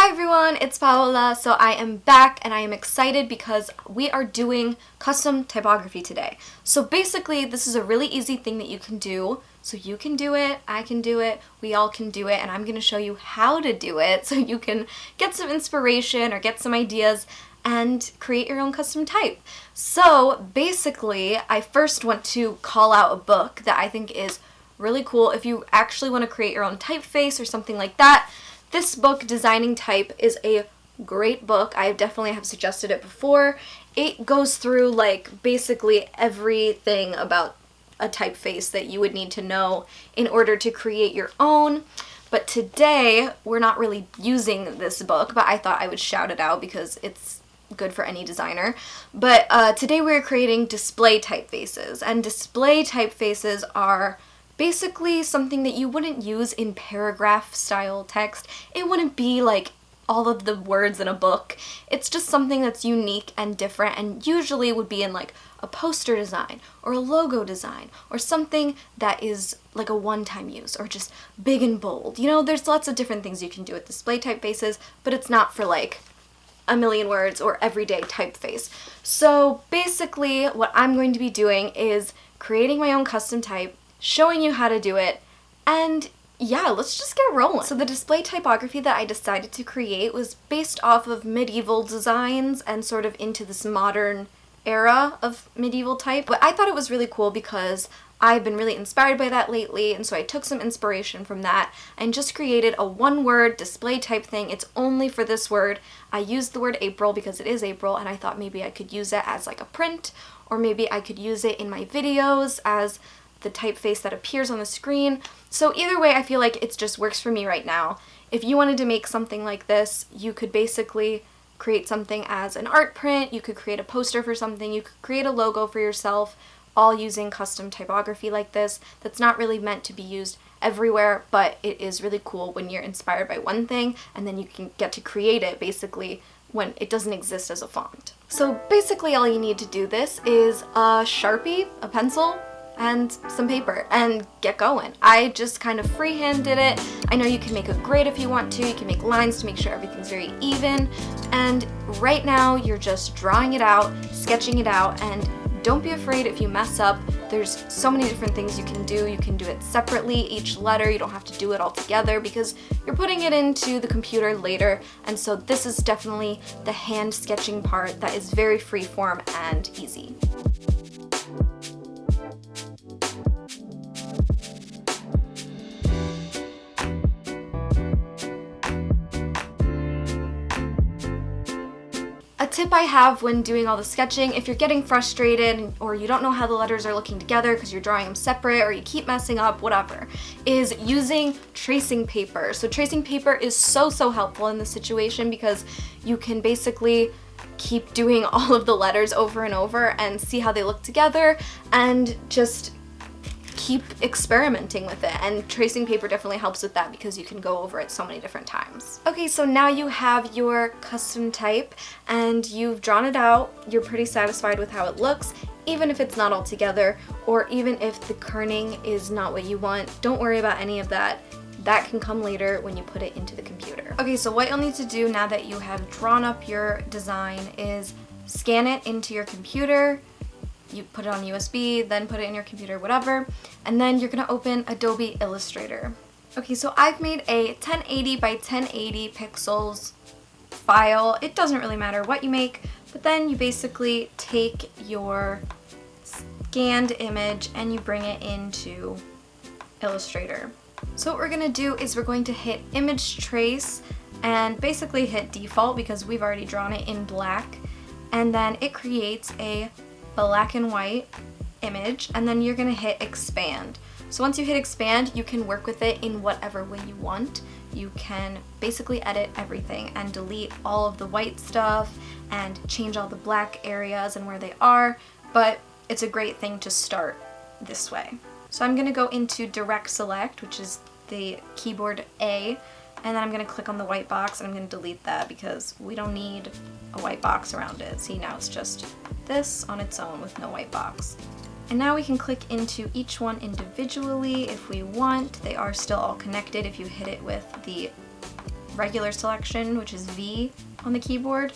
Hi everyone, it's Paola. So I am back and I am excited because we are doing custom typography today. So basically this is a really easy thing that you can do. So you can do it, I can do it, we all can do it, and I'm going to show you how to do it so you can get some inspiration or get some ideas and create your own custom type. So basically I first want to call out a book that I think is really cool if you actually want to create your own typeface or something like that. This book, Designing Type, is a great book. I definitely have suggested it before. It goes through like basically everything about a typeface that you would need to know in order to create your own. But today we're not really using this book, but I thought I would shout it out because it's good for any designer. But today we're creating display typefaces, and display typefaces are basically something that you wouldn't use in paragraph style text. It wouldn't be like all of the words in a book. It's just something that's unique and different, and usually would be in like a poster design or a logo design or something that is like a one-time use or just big and bold. You know, there's lots of different things you can do with display typefaces, but it's not for like a million words or everyday typeface. So basically what I'm going to be doing is creating my own custom type, showing you how to do it, and yeah, let's just get rolling. So the display typography that I decided to create was based off of medieval designs and sort of into this modern era of medieval type. But I thought it was really cool because I've been really inspired by that lately, and so I took some inspiration from that and just created a one-word display type thing. It's only for this word. I used the word April because it is April, and I thought maybe I could use it as like a print, or maybe I could use it in my videos as the typeface that appears on the screen. So either way, I feel like it just works for me right now. If you wanted to make something like this, you could basically create something as an art print, you could create a poster for something, you could create a logo for yourself, all using custom typography like this. That's not really meant to be used everywhere, but it is really cool when you're inspired by one thing and then you can get to create it basically when it doesn't exist as a font. So basically all you need to do this is a Sharpie, a pencil, and some paper, and get going. I just kind of freehand did it. I know you can make a grid if you want to. You can make lines to make sure everything's very even. And right now you're just drawing it out, sketching it out, and don't be afraid if you mess up. There's so many different things you can do. You can do it separately, each letter. You don't have to do it all together because you're putting it into the computer later. And so this is definitely the hand sketching part that is very freeform and easy. A tip I have when doing all the sketching, if you're getting frustrated or you don't know how the letters are looking together because you're drawing them separate or you keep messing up, whatever, is using tracing paper. So tracing paper is so helpful in this situation because you can basically keep doing all of the letters over and over and see how they look together and just keep experimenting with it, and tracing paper definitely helps with that because you can go over it so many different times. Okay, so now you have your custom type and you've drawn it out. You're pretty satisfied with how it looks, even if it's not all together or even if the kerning is not what you want. Don't worry about any of that. That can come later when you put it into the computer. Okay, so what you'll need to do now that you have drawn up your design is scan it into your computer. You put it on USB, then put it in your computer, whatever, and then you're gonna open Adobe Illustrator. Okay, so I've made a 1080 by 1080 pixels file. It doesn't really matter what you make, but then you basically take your scanned image and you bring it into Illustrator. So what we're gonna do is we're going to hit Image Trace and basically hit Default because we've already drawn it in black, and then it creates a black and white image, and then you're gonna hit expand. So once you hit expand, you can work with it in whatever way you want. You can basically edit everything and delete all of the white stuff and change all the black areas and where they are, but it's a great thing to start this way. So I'm gonna go into direct select, which is the keyboard A, and then I'm gonna click on the white box and I'm gonna delete that because we don't need a white box around it. See, now it's just this on its own with no white box. And now we can click into each one individually if we want. They are still all connected if you hit it with the regular selection, which is V on the keyboard,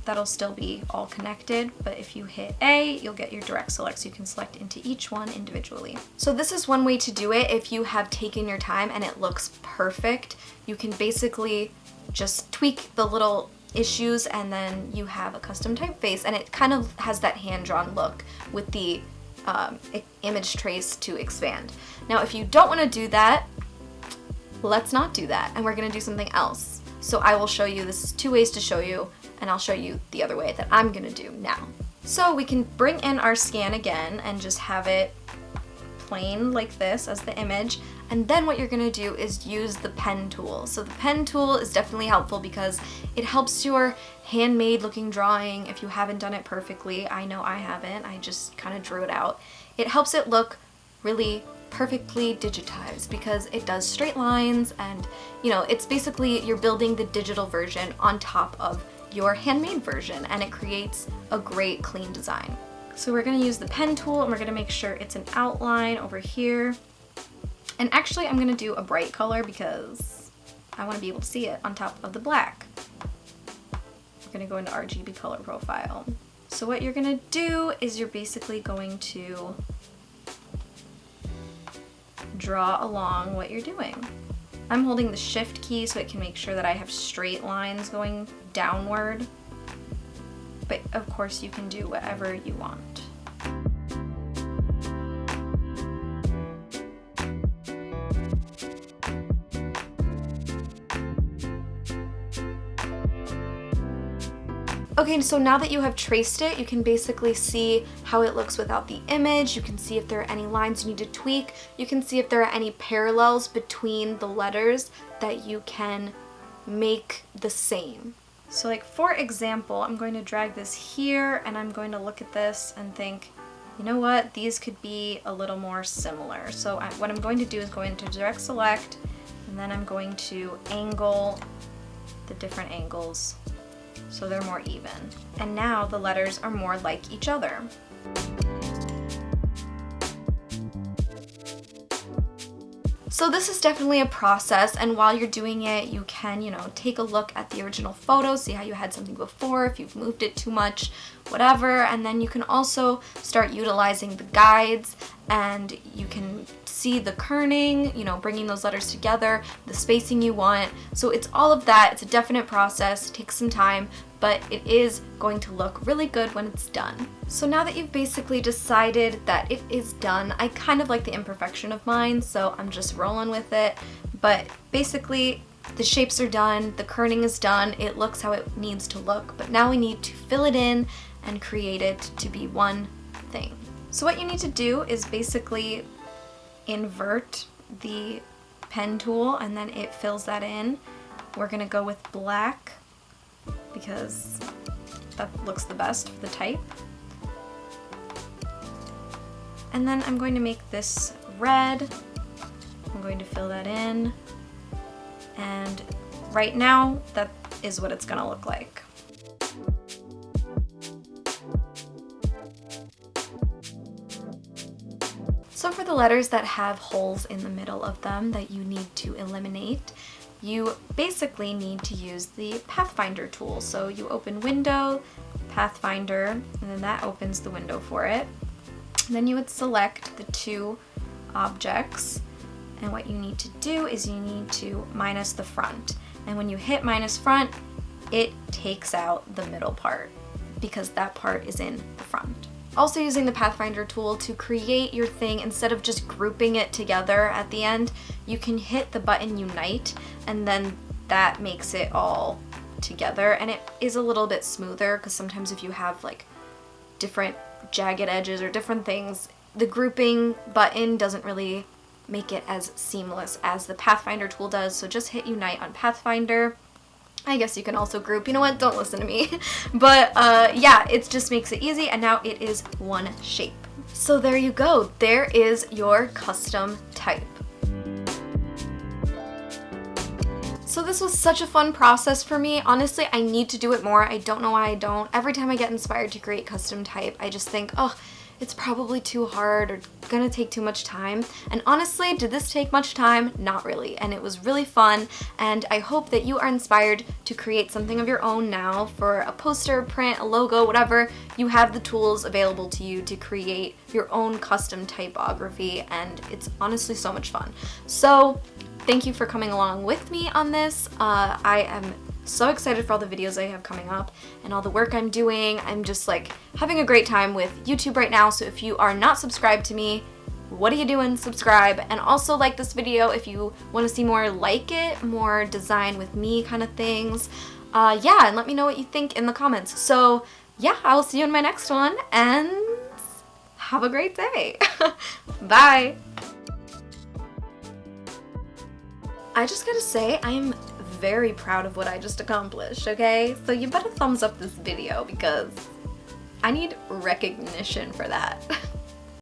that'll still be all connected, but if you hit A, you'll get your direct select, so you can select into each one individually. So this is one way to do it. If you have taken your time and it looks perfect, you can basically just tweak the little issues and then you have a custom typeface, and it kind of has that hand-drawn look with the image trace to expand. Now if you don't want to do that, let's not do that, and we're going to do something else. So I will show you, this is 2 ways to show you, and I'll show you the other way that I'm gonna do now. So we can bring in our scan again and just have it plain like this as the image, and then what you're gonna do is use the pen tool. So the pen tool is definitely helpful because it helps your handmade looking drawing. If you haven't done it perfectly, I know I haven't, I just kind of drew it out. It helps it look really perfectly digitized because it does straight lines, and you know, it's basically you're building the digital version on top of your handmade version, and it creates a great clean design. So we're going to use the pen tool, and we're going to make sure it's an outline over here. And actually I'm going to do a bright color because I want to be able to see it on top of the black. We're going to go into RGB color profile. So what you're going to do is you're basically going to draw along what you're doing. I'm holding the shift key so it can make sure that I have straight lines going downward, but of course you can do whatever you want. Okay, so now that you have traced it, you can basically see how it looks without the image. You can see if there are any lines you need to tweak. You can see if there are any parallels between the letters that you can make the same. So like for example, I'm going to drag this here and I'm going to look at this and think, you know what, these could be a little more similar. So what I'm going to do is go into direct select, and then I'm going to angle the different angles so they're more even. And now the letters are more like each other. So this is definitely a process, and while you're doing it, you can, you know, take a look at the original photo, see how you had something before, if you've moved it too much, whatever, and then you can also start utilizing the guides, and you can see the kerning, you know, bringing those letters together, the spacing you want. So it's all of that. It's a definite process, it takes some time, but it is going to look really good when it's done. So now that you've basically decided that it is done, I kind of like the imperfection of mine, so I'm just rolling with it. But basically, the shapes are done, the kerning is done, it looks how it needs to look, but now we need to fill it in and create it to be one thing. So what you need to do is basically invert the pen tool, and then it fills that in. We're gonna go with black because that looks the best for the type. And then I'm going to make this red. I'm going to fill that in. And right now, that is what it's gonna look like. So for the letters that have holes in the middle of them that you need to eliminate, you basically need to use the Pathfinder tool. So you open Window, Pathfinder, and then that opens the window for it. And then you would select the two objects, and what you need to do is you need to minus the front. And when you hit minus front, it takes out the middle part because that part is in the front. Also using the Pathfinder tool to create your thing, instead of just grouping it together at the end, you can hit the button Unite, and then that makes it all together, and it is a little bit smoother because sometimes if you have like different jagged edges or different things, the grouping button doesn't really make it as seamless as the Pathfinder tool does. So just hit Unite on Pathfinder. I guess you can also group, you know what, don't listen to me. But yeah, it just makes it easy, and now it is one shape. So there you go, there is your custom type. So this was such a fun process for me. Honestly, I need to do it more. I don't know why I don't. Every time I get inspired to create custom type, I just think, oh, it's probably too hard or gonna take too much time. And honestly, did this take much time? Not really. And it was really fun, and I hope that you are inspired to create something of your own now for a poster, print, a logo, whatever. You have the tools available to you to create your own custom typography, and it's honestly so much fun. So thank you for coming along with me on this. I am so excited for all the videos I have coming up and all the work I'm doing. I'm just like having a great time with YouTube right now, so if you are not subscribed to me, what are you doing? Subscribe, and also like this video if you want to see more like it, more design with me kind of things. Yeah, and let me know what you think in the comments. So yeah, I will see you in my next one, and have a great day. Bye! I just gotta say, I am very proud of what I just accomplished, okay? So you better thumbs up this video because I need recognition for that.